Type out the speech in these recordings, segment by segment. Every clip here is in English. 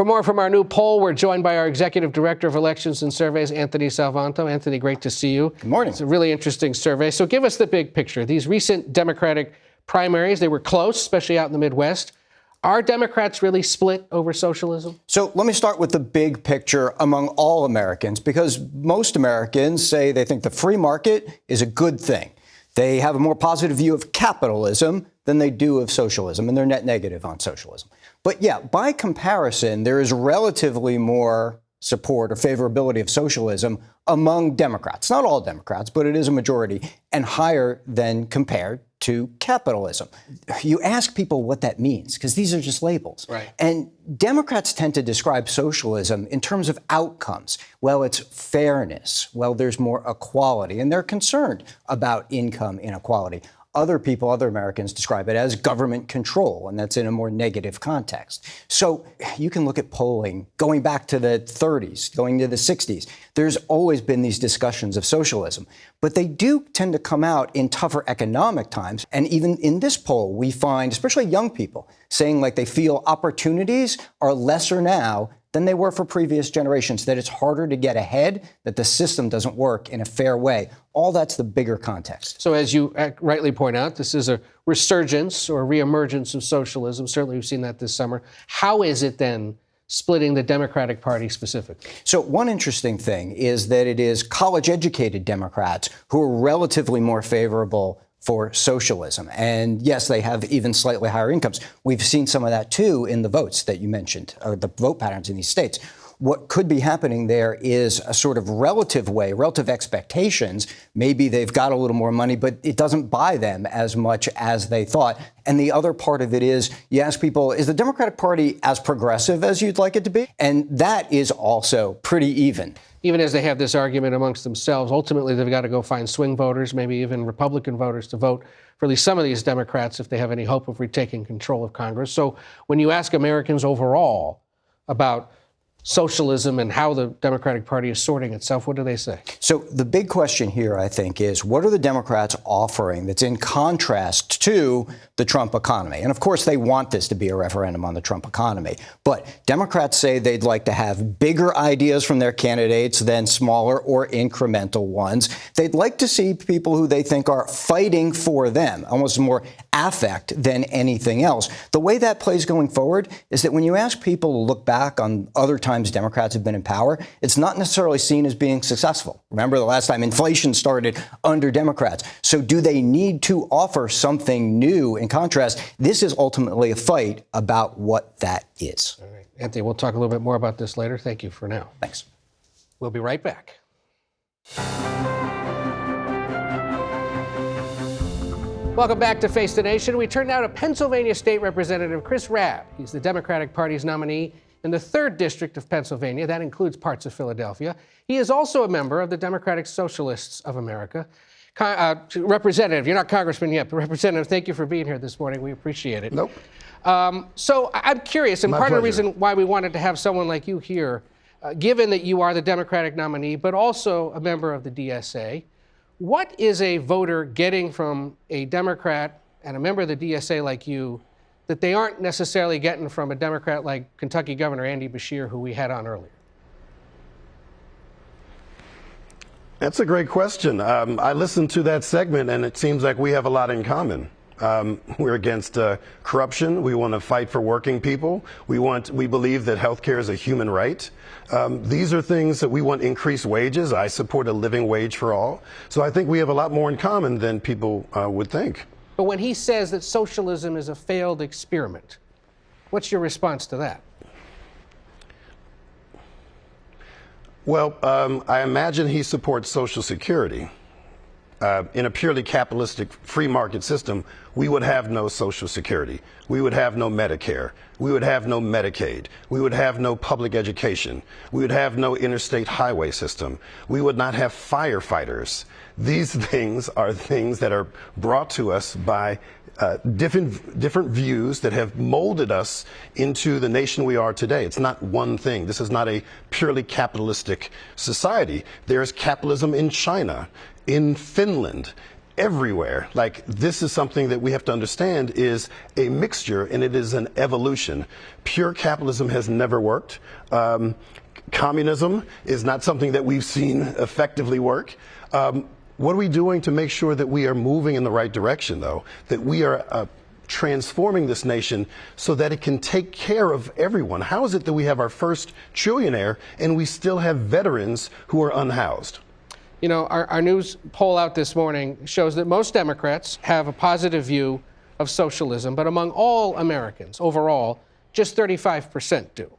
For more from our new poll, we're joined by our Executive Director of Elections and Surveys, Anthony Salvanto. Anthony, great to see you. Good morning. It's a really interesting survey. So give us the big picture. These recent Democratic primaries, they were close, especially out in the Midwest. Are Democrats really split over socialism? So let me start with the big picture among all Americans, because most Americans say they think the free market is a good thing. They have a more positive view of capitalism than they do of socialism, and they're net negative on socialism. But yeah, by comparison, there is relatively more support or favorability of socialism among Democrats. Not all Democrats, but it is a majority, and higher than compared to capitalism. You ask people what that means, because these are just labels. Right. And Democrats tend to describe socialism in terms of outcomes. Well, it's fairness. Well, there's more equality, and they're concerned about income inequality. Other people, other Americans, describe it as government control, and that's in a more negative context. So you can look at polling going back to the 30s, going to the 60s. There's always been these discussions of socialism, but they do tend to come out in tougher economic times. And even in this poll, we find, especially young people, saying like they feel opportunities are lesser now than they were for previous generations, that it's harder to get ahead, that the system doesn't work in a fair way. All that's the bigger context. So as you rightly point out, this is a resurgence or reemergence of socialism. Certainly we've seen that this summer. How is it then splitting the Democratic Party specifically? So one interesting thing is that it is college-educated Democrats who are relatively more favorable for socialism. And yes, they have even slightly higher incomes. We've seen some of that, too, in the votes that you mentioned, or the vote patterns in these states. What could be happening there is a sort of relative expectations. Maybe they've got a little more money, but it doesn't buy them as much as they thought. And the other part of it is, you ask people, is the Democratic Party as progressive as you'd like it to be? And that is also pretty even. Even as they have this argument amongst themselves, ultimately they've got to go find swing voters, maybe even Republican voters, to vote for at least some of these Democrats if they have any hope of retaking control of Congress. So when you ask Americans overall about socialism and how the Democratic Party is sorting itself, what do they say? So the big question here, I think, is what are the Democrats offering that's in contrast to the Trump economy? And of course, they want this to be a referendum on the Trump economy. But Democrats say they'd like to have bigger ideas from their candidates than smaller or incremental ones. They'd like to see people who they think are fighting for them, almost more affect than anything else. The way that plays going forward is that when you ask people to look back on other times Democrats have been in power, it's not necessarily seen as being successful. Remember the last time inflation started under Democrats. So do they need to offer something new in contrast? This is ultimately a fight about what that is. All right. Anthony, we'll talk a little bit more about this later. Thank you for now. Thanks. We'll be right back. Welcome back to Face the Nation. We turn now to Pennsylvania State Representative Chris Rabb. He's the Democratic Party's nominee in the 3rd District of Pennsylvania. That includes parts of Philadelphia. He is also a member of the Democratic Socialists of America. Representative, you're not congressman yet, but Representative, thank you for being here this morning. We appreciate it. Nope. So I'm curious, and part of the reason why we wanted to have someone like you here, given that you are the Democratic nominee, but also a member of the DSA, what is a voter getting from a Democrat and a member of the DSA like you that they aren't necessarily getting from a Democrat like Kentucky Governor Andy Beshear, who we had on earlier? That's a great question. I listened to that segment, and it seems like we have a lot in common. We're against corruption. We want to fight for working people. We believe that health care is a human right. These are things that we want: increased wages. I support a living wage for all. So I think we have a lot more in common than people would think. But when he says that socialism is a failed experiment, what's your response to that? Well, I imagine he supports Social Security. In a purely capitalistic free market system, we would have no Social Security. We would have no Medicare. We would have no Medicaid. We would have no public education. We would have no interstate highway system. We would not have firefighters. These things are things that are brought to us by different views that have molded us into the nation we are today. It's not one thing. This is not a purely capitalistic society. There's capitalism in China, in Finland, everywhere. Like, this is something that we have to understand is a mixture, and it is an evolution. Pure capitalism has never worked. Communism is not something that we've seen effectively work. What are we doing to make sure that we are moving in the right direction, though? That we are transforming this nation so that it can take care of everyone? How is it that we have our first trillionaire and we still have veterans who are unhoused? You know, our news poll out this morning shows that most Democrats have a positive view of socialism, but among all Americans overall, just 35% do.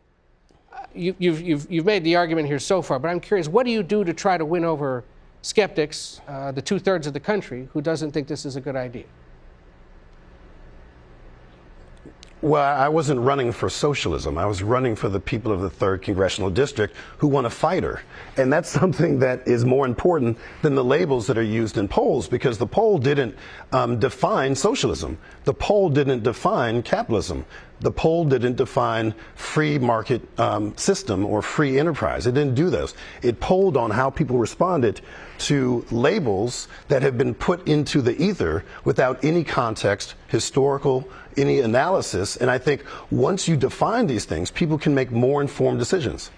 You've made the argument here so far, but I'm curious, what do you do to try to win over skeptics, the 2/3 of the country, who doesn't think this is a good idea? Well, I wasn't running for socialism. I was running for the people of the 3rd Congressional District who want a fighter. And that's something that is more important than the labels that are used in polls, because the poll didn't define socialism. The poll didn't define capitalism. The poll didn't define free market system or free enterprise. It didn't do those. It polled on how people responded to labels that have been put into the ether without any context, historical, any analysis. And I think once you define these things, people can make more informed decisions.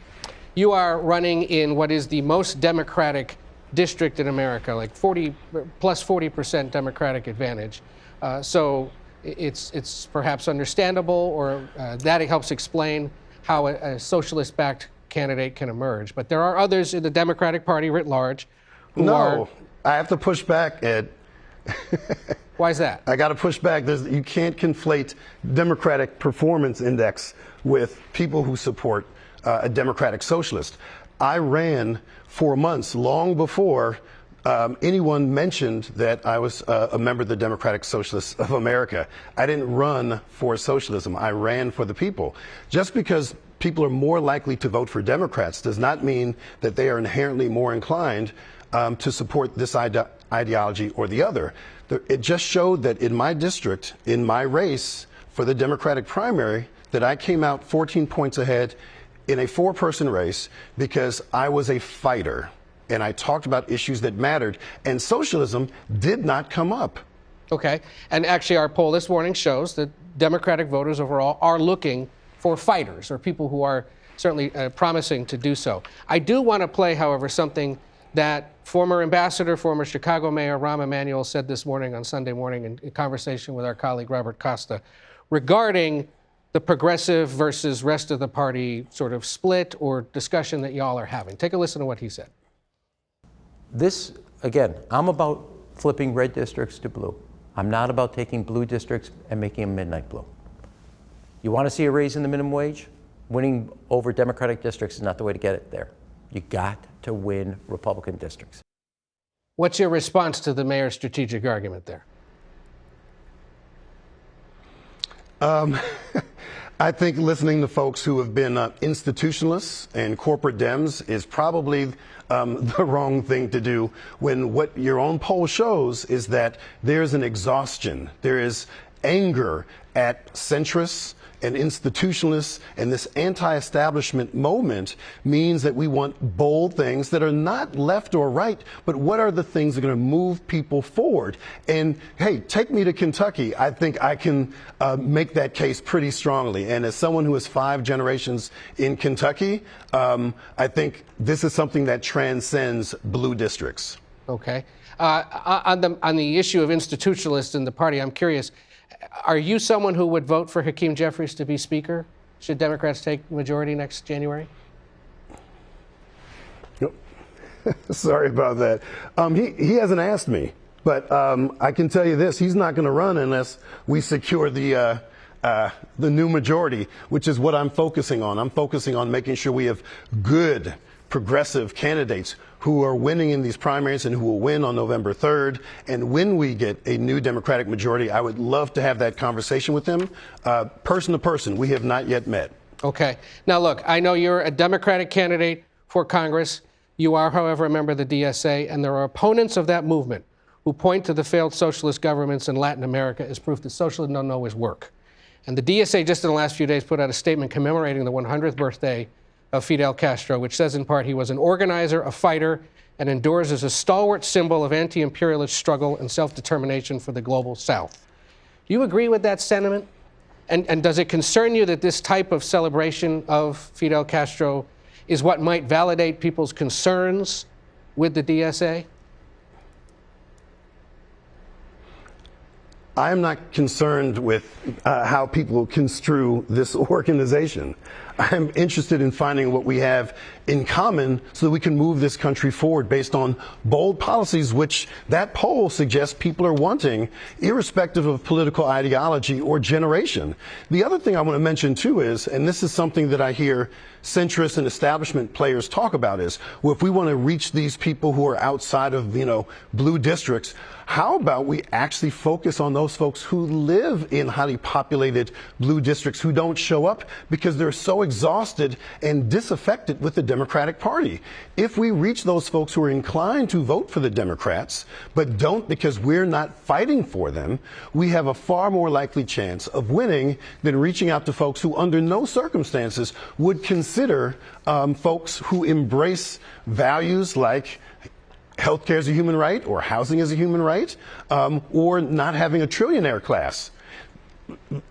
You are running in what is the most Democratic district in America, like 40% Democratic advantage. So it's perhaps understandable, or that helps explain how a socialist-backed candidate can emerge. But there are others in the Democratic Party writ large who are... I have to push back, Ed. Why is that? I got to push back. You can't conflate Democratic Performance Index with people who support a Democratic socialist. I ran for months, long before anyone mentioned that I was a member of the Democratic Socialists of America. I didn't run for socialism. I ran for the people. Just because people are more likely to vote for Democrats does not mean that they are inherently more inclined to support this ideology or the other. It just showed that in my district, in my race for the Democratic primary, that I came out 14 points ahead in a 4-person race because I was a fighter and I talked about issues that mattered, and socialism did not come up. Okay. And actually, our poll this morning shows that Democratic voters overall are looking for fighters, or people who are certainly promising to do so. I do want to play, however, something that former ambassador, former Chicago Mayor Rahm Emanuel said this morning on Sunday morning in conversation with our colleague Robert Costa regarding the progressive versus rest of the party sort of split or discussion that y'all are having. Take a listen to what he said. This, again, I'm about flipping red districts to blue. I'm not about taking blue districts and making them midnight blue. You want to see a raise in the minimum wage? Winning over Democratic districts is not the way to get it there. You got to win Republican districts. What's your response to the mayor's strategic argument there? I think listening to folks who have been institutionalists and corporate Dems is probably the wrong thing to do, when what your own poll shows is that there's an exhaustion. There is anger at centrists and institutionalists, and this anti-establishment moment means that we want bold things that are not left or right, but what are the things that are going to move people forward? And hey, take me to Kentucky. I think I can make that case pretty strongly. And as someone who has 5 generations in Kentucky, I think this is something that transcends blue districts. Okay. On the issue of institutionalists in the party, I'm curious, are you someone who would vote for Hakeem Jeffries to be Speaker should Democrats take majority next January? Nope. Sorry about that. He hasn't asked me, but I can tell you this: he's not going to run unless we secure the new majority, which is what I'm focusing on. I'm focusing on making sure we have good progressive candidates who are winning in these primaries and who will win on November 3rd. And when we get a new Democratic majority, I would love to have that conversation with them, person to person. We have not yet met. Okay. Now, look, I know you're a Democratic candidate for Congress. You are, however, a member of the DSA, and there are opponents of that movement who point to the failed socialist governments in Latin America as proof that socialism doesn't always work. And the DSA just in the last few days put out a statement commemorating the 100th birthday of Fidel Castro, which says in part he was an organizer, a fighter, and endures as a stalwart symbol of anti-imperialist struggle and self-determination for the global South. Do you agree with that sentiment? And does it concern you that this type of celebration of Fidel Castro is what might validate people's concerns with the DSA? I am not concerned with how people construe this organization. I'm interested in finding what we have in common so that we can move this country forward based on bold policies, which that poll suggests people are wanting, irrespective of political ideology or generation. The other thing I want to mention, too, is, and this is something that I hear centrist and establishment players talk about, is, well, if we want to reach these people who are outside of, blue districts, how about we actually focus on those folks who live in highly populated blue districts who don't show up because they're so exhausted and disaffected with the Democratic Party? If we reach those folks who are inclined to vote for the Democrats, but don't because we're not fighting for them, we have a far more likely chance of winning than reaching out to folks who under no circumstances would consider folks who embrace values like healthcare is a human right, or housing is a human right, or not having a trillionaire class.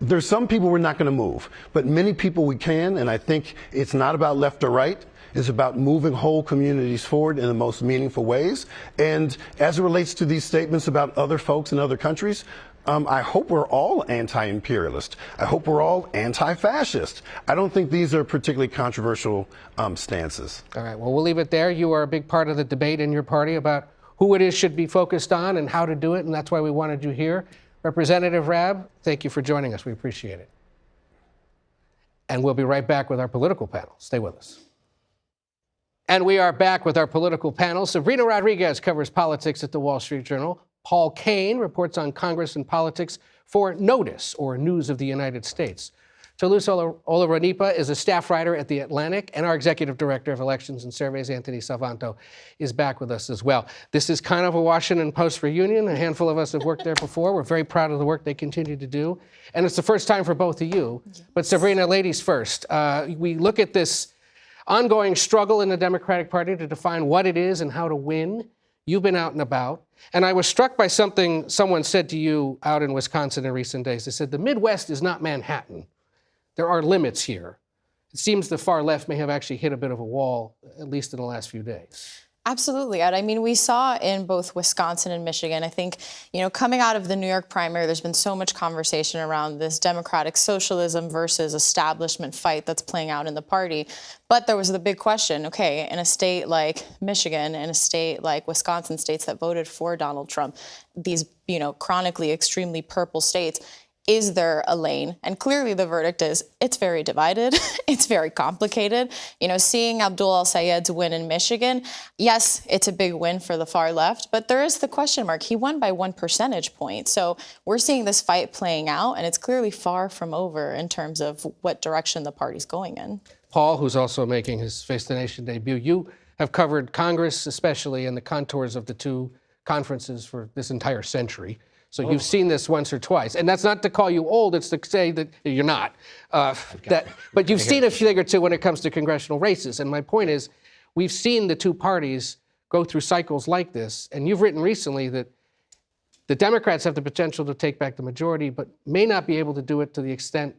There's some people we're not going to move, but many people we can, and I think it's not about left or right. It's about moving whole communities forward in the most meaningful ways. And as it relates to these statements about other folks in other countries, I hope we're all anti-imperialist. I hope we're all anti-fascist. I don't think these are particularly controversial stances. All right, well, we'll leave it there. You are a big part of the debate in your party about who it is should be focused on and how to do it, and that's why we wanted you here. Representative Rabb, thank you for joining us. We appreciate it. And we'll be right back with our political panel. Stay with us. And we are back with our political panel. Sabrina Rodriguez covers politics at the Wall Street Journal. Paul Kane reports on Congress and politics for Notice, or News of the United States. Toulouse Olorunipa is a staff writer at The Atlantic, and our executive director of elections and surveys, Anthony Salvanto, is back with us as well. This is kind of a Washington Post reunion. A handful of us have worked there before. We're very proud of the work they continue to do. And it's the first time for both of you. Yes. But Sabrina, ladies first. We look at this ongoing struggle in the Democratic Party to define what it is and how to win. You've been out and about. And I was struck by something someone said to you out in Wisconsin in recent days. They said, the Midwest is not Manhattan. There are limits here. It seems the far left may have actually hit a bit of a wall, at least in the last few days. Absolutely, Ed. I mean, we saw in both Wisconsin and Michigan, I think, coming out of the New York primary, there's been so much conversation around this democratic socialism versus establishment fight that's playing out in the party. But there was the big question, okay, in a state like Michigan, in a state like Wisconsin, states that voted for Donald Trump, these, chronically extremely purple states, is there a lane? And clearly the verdict is it's very divided. It's very complicated. Seeing Abdul El-Sayed's win in Michigan, yes, it's a big win for the far left, but there is the question mark. He won by 1 percentage point. So we're seeing this fight playing out, and it's clearly far from over in terms of what direction the party's going in. Paul, who's also making his Face the Nation debut, you have covered Congress, especially in the contours of the two conferences for this entire century. So you've seen this once or twice. And that's not to call you old, it's to say that you're not. But you've seen a thing or two when it comes to congressional races. And my point is, we've seen the two parties go through cycles like this. And you've written recently that the Democrats have the potential to take back the majority, but may not be able to do it to the extent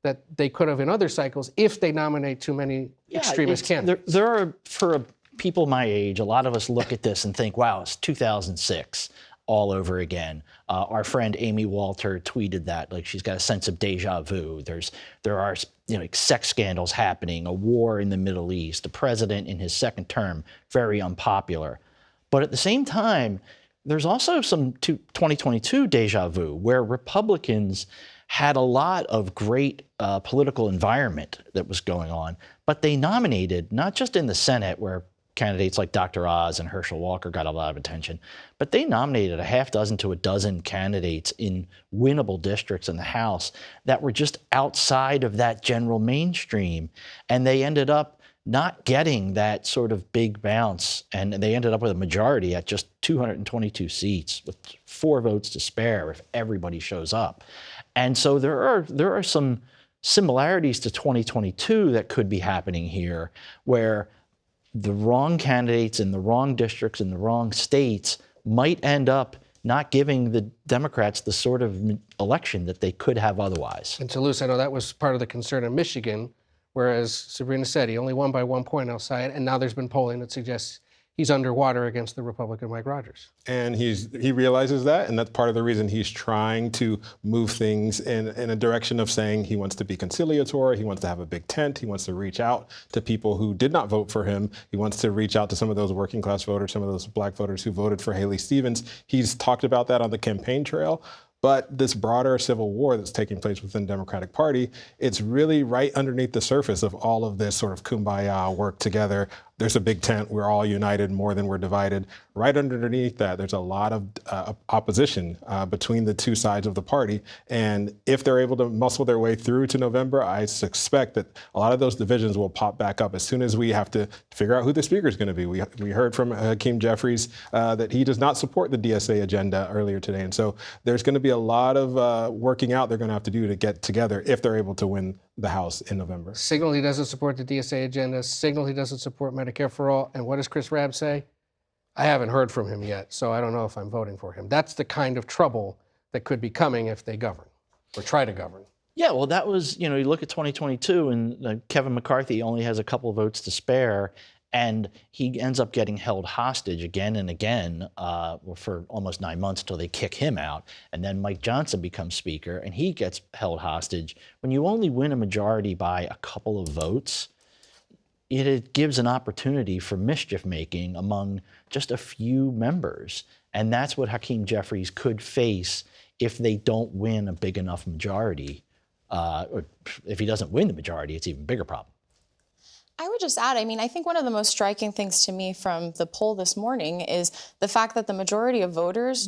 that they could have in other cycles if they nominate too many extremist candidates. There are, for people my age, a lot of us look at this and think, wow, it's 2006. All over again. Our friend Amy Walter tweeted that, like, she's got a sense of deja vu. There are sex scandals happening, a war in the Middle East, a president in his second term, very unpopular. But at the same time, there's also some 2022 deja vu where Republicans had a lot of great political environment that was going on, but they nominated, not just in the Senate where candidates like Dr. Oz and Herschel Walker got a lot of attention, but they nominated a half dozen to a dozen candidates in winnable districts in the House that were just outside of that general mainstream. And they ended up not getting that sort of big bounce. And they ended up with a majority at just 222 seats with 4 votes to spare if everybody shows up. And so there are some similarities to 2022 that could be happening here where the wrong candidates in the wrong districts in the wrong states might end up not giving the Democrats the sort of election that they could have otherwise. And Toulouse, I know that was part of the concern in Michigan, whereas Sabrina said he only won by 1 point outside, and now there's been polling that suggests he's underwater against the Republican Mike Rogers. And he realizes that, and that's part of the reason he's trying to move things in a direction of saying he wants to be conciliatory, he wants to have a big tent, he wants to reach out to people who did not vote for him, he wants to reach out to some of those working class voters, some of those black voters who voted for Haley Stevens. He's talked about that on the campaign trail. But this broader civil war that's taking place within the Democratic Party, it's really right underneath the surface of all of this sort of kumbaya work together. There's a big tent. We're all united more than we're divided. Right underneath that, there's a lot of opposition between the two sides of the party. And if they're able to muscle their way through to November, I suspect that a lot of those divisions will pop back up as soon as we have to figure out who the speaker is going to be. We heard from Hakeem Jeffries that he does not support the DSA agenda earlier today. And so there's going to be a lot of working out they're going to have to do to get together if they're able to win the House in November. Signal he doesn't support the DSA agenda, signal he doesn't support Medicare for all, and what does Chris Rabb say? I haven't heard from him yet, so I don't know if I'm voting for him. That's the kind of trouble that could be coming if they govern, or try to govern. Yeah, well, that was, you look at 2022, and Kevin McCarthy only has a couple of votes to spare, and he ends up getting held hostage again and again for almost 9 months till they kick him out. And then Mike Johnson becomes speaker, and he gets held hostage. When you only win a majority by a couple of votes, it gives an opportunity for mischief making among just a few members. And that's what Hakeem Jeffries could face if they don't win a big enough majority. Or if he doesn't win the majority, it's an even bigger problem. I would just add, I think one of the most striking things to me from the poll this morning is the fact that the majority of voters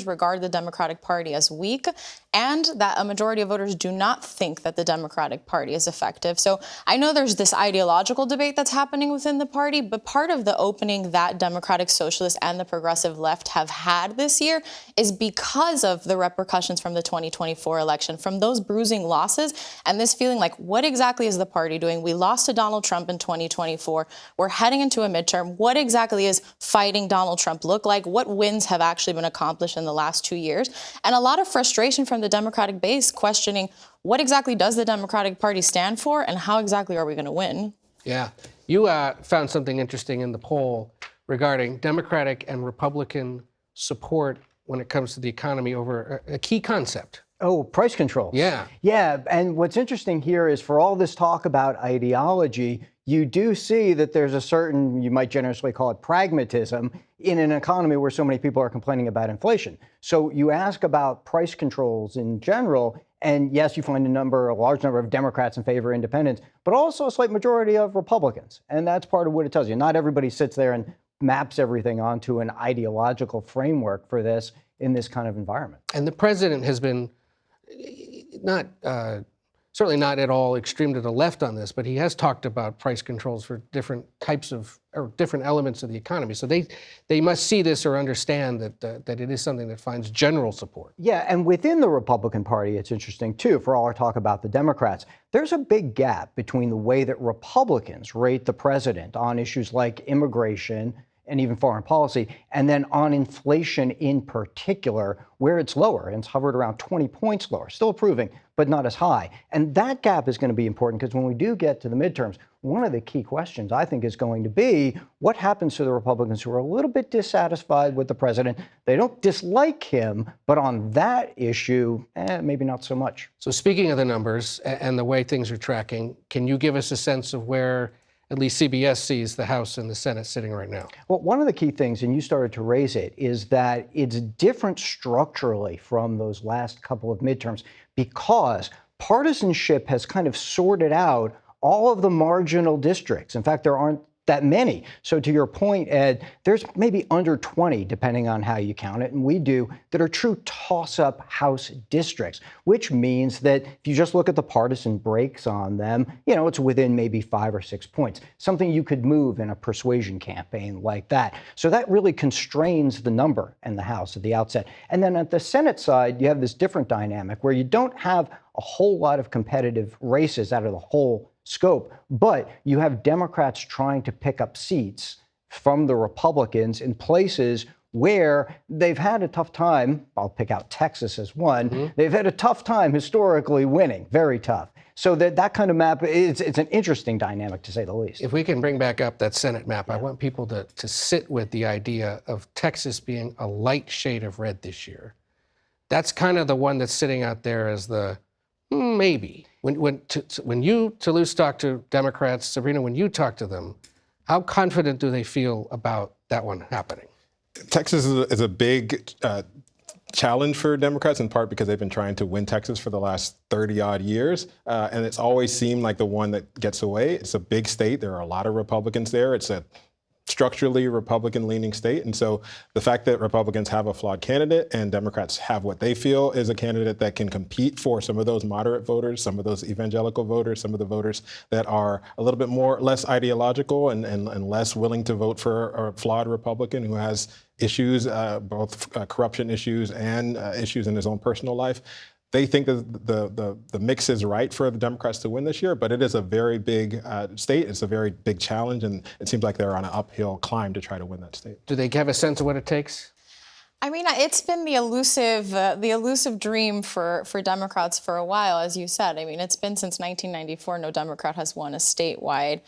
regard the Democratic Party as weak, and that a majority of voters do not think that the Democratic Party is effective. So I know there's this ideological debate that's happening within the party, but part of the opening that Democratic Socialists and the progressive left have had this year is because of the repercussions from the 2024 election, from those bruising losses, and this feeling like, what exactly is the party doing? We lost to Donald Trump in 2024. We're heading into a midterm. What exactly is fighting Donald Trump look like? What wins have actually been accomplished in the last 2 years? And a lot of frustration from the Democratic base questioning what exactly does the Democratic Party stand for and how exactly are we going to win? Yeah. You found something interesting in the poll regarding Democratic and Republican support when it comes to the economy over a key concept. Oh, price controls. Yeah. Yeah, and what's interesting here is for all this talk about ideology, you do see that there's a certain, you might generously call it pragmatism, in an economy where so many people are complaining about inflation. So you ask about price controls in general, and yes, you find a large number of Democrats in favor of independence, but also a slight majority of Republicans. And that's part of what it tells you. Not everybody sits there and maps everything onto an ideological framework for this in this kind of environment. And the president has been certainly not at all extreme to the left on this, but he has talked about price controls for different types of, or different elements of the economy. So they must see this or understand that it is something that finds general support. Yeah, and within the Republican Party, it's interesting too, for all our talk about the Democrats, there's a big gap between the way that Republicans rate the president on issues like immigration and even foreign policy, and then on inflation in particular, where it's lower, and it's hovered around 20 points lower, still improving, but not as high. And that gap is going to be important because when we do get to the midterms, one of the key questions, I think, is going to be what happens to the Republicans who are a little bit dissatisfied with the president. They don't dislike him, but on that issue, maybe not so much. So speaking of the numbers and the way things are tracking, can you give us a sense of where at least CBS sees the House and the Senate sitting right now? Well, one of the key things, and you started to raise it, is that it's different structurally from those last couple of midterms because partisanship has kind of sorted out all of the marginal districts. In fact, there aren't that many. So to your point, Ed, there's maybe under 20, depending on how you count it, and we do, that are true toss-up House districts, which means that if you just look at the partisan breaks on them, it's within maybe 5 or 6 points, something you could move in a persuasion campaign like that. So that really constrains the number in the House at the outset. And then at the Senate side, you have this different dynamic where you don't have a whole lot of competitive races out of the whole scope. But you have Democrats trying to pick up seats from the Republicans in places where they've had a tough time. I'll pick out Texas as one. They've had a tough time historically winning, very tough. So that kind of map, it's an interesting dynamic, to say the least. If we can bring back up that Senate map, I want people to sit with the idea of Texas being a light shade of red this year. That's kind of the one that's sitting out there as the maybe. When you, Toulouse, talk to Democrats, Sabrina, when you talk to them, how confident do they feel about that one happening? Texas is a big challenge for Democrats, in part because they've been trying to win Texas for the last 30-odd years, and it's always seemed like the one that gets away. It's a big state. There are a lot of Republicans there. It's a structurally Republican-leaning state, and so the fact that Republicans have a flawed candidate and Democrats have what they feel is a candidate that can compete for some of those moderate voters, some of those evangelical voters, some of the voters that are a little bit less ideological and less willing to vote for a flawed Republican who has issues, both corruption issues and issues in his own personal life. They think that the mix is right for the Democrats to win this year, but it is a very big state. It's a very big challenge, and it seems like they're on an uphill climb to try to win that state. Do they have a sense of what it takes? I mean, it's been the elusive dream for Democrats for a while, as you said. I mean, it's been since 1994. No Democrat has won a statewide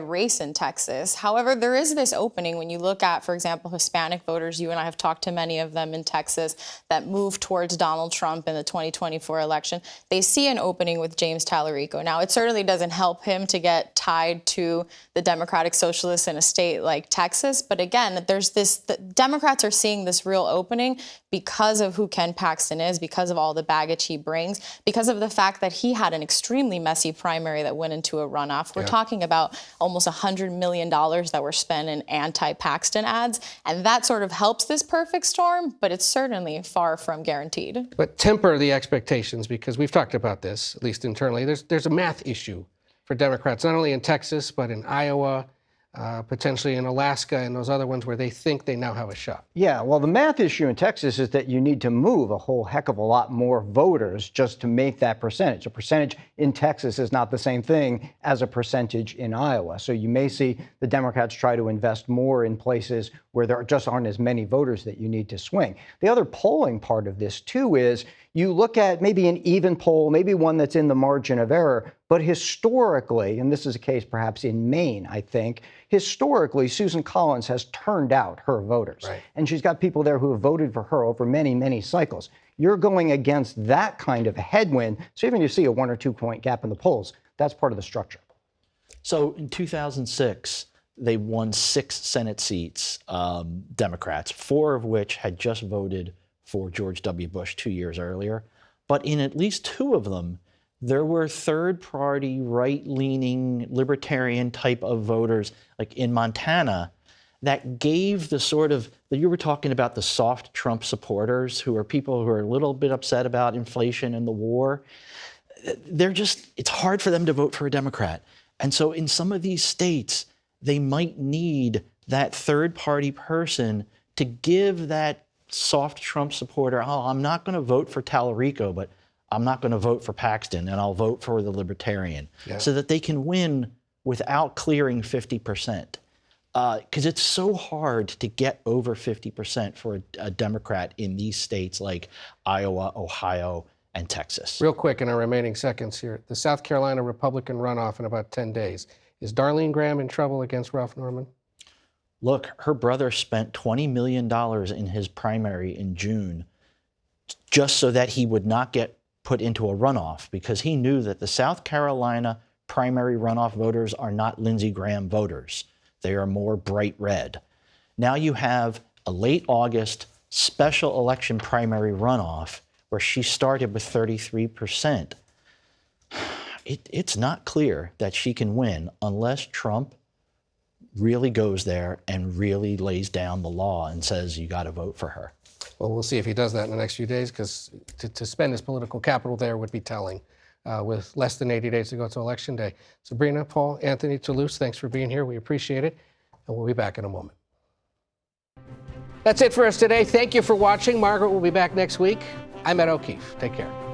race in Texas. However, there is this opening when you look at, for example, Hispanic voters. You and I have talked to many of them in Texas that moved towards Donald Trump in the 2024 election. They see an opening with James Tallarico. Now, it certainly doesn't help him to get tied to the Democratic Socialists in a state like Texas. But again, the Democrats are seeing this real opening because of who Ken Paxton is, because of all the baggage he brings, because of the fact that he had an extremely messy primary that went into a runoff. We're talking about almost $100 million that were spent in anti-Paxton ads, and that sort of helps this perfect storm, but it's certainly far from guaranteed. But temper the expectations, because we've talked about this, at least internally. There's a math issue for Democrats, not only in Texas, but in Iowa, potentially in Alaska and those other ones where they think they now have a shot. Yeah, well, the math issue in Texas is that you need to move a whole heck of a lot more voters just to make that percentage. A percentage in Texas is not the same thing as a percentage in Iowa. So you may see the Democrats try to invest more in places where there just aren't as many voters that you need to swing. The other polling part of this, too, is you look at maybe an even poll, maybe one that's in the margin of error, but historically, and this is a case perhaps in Maine, I think, historically, Susan Collins has turned out her voters. Right. And she's got people there who have voted for her over many, many cycles. You're going against that kind of a headwind. So even if you see a 1 or 2 point gap in the polls, that's part of the structure. So in 2006, they won 6 Senate seats, Democrats, 4 of which had just voted for George W. Bush 2 years earlier. But in at least 2 of them, there were third-party, right-leaning, libertarian type of voters, like in Montana, that gave the sort of, you were talking about the soft Trump supporters, who are people who are a little bit upset about inflation and the war. It's hard for them to vote for a Democrat. And so in some of these states, they might need that third-party person to give that soft Trump supporter, I'm not going to vote for Tallarico, but I'm not going to vote for Paxton, and I'll vote for the Libertarian, so that they can win without clearing 50%. Because it's so hard to get over 50% for a Democrat in these states like Iowa, Ohio, and Texas. Real quick in our remaining seconds here, the South Carolina Republican runoff in about 10 days. Is Darlene Graham in trouble against Ralph Norman? Look, her brother spent $20 million in his primary in June just so that he would not get put into a runoff, because he knew that the South Carolina primary runoff voters are not Lindsey Graham voters. They are more bright red. Now you have a late August special election primary runoff where she started with 33%. It's not clear that she can win unless Trump really goes there and really lays down the law and says you got to vote for her. Well, we'll see if he does that in the next few days, because to spend his political capital there would be telling with less than 80 days to go to Election Day. Sabrina, Paul, Anthony, Toulouse, thanks for being here. We appreciate it, and we'll be back in a moment. That's it for us today. Thank you for watching. Margaret will be back next week. I'm Ed O'Keefe. Take care.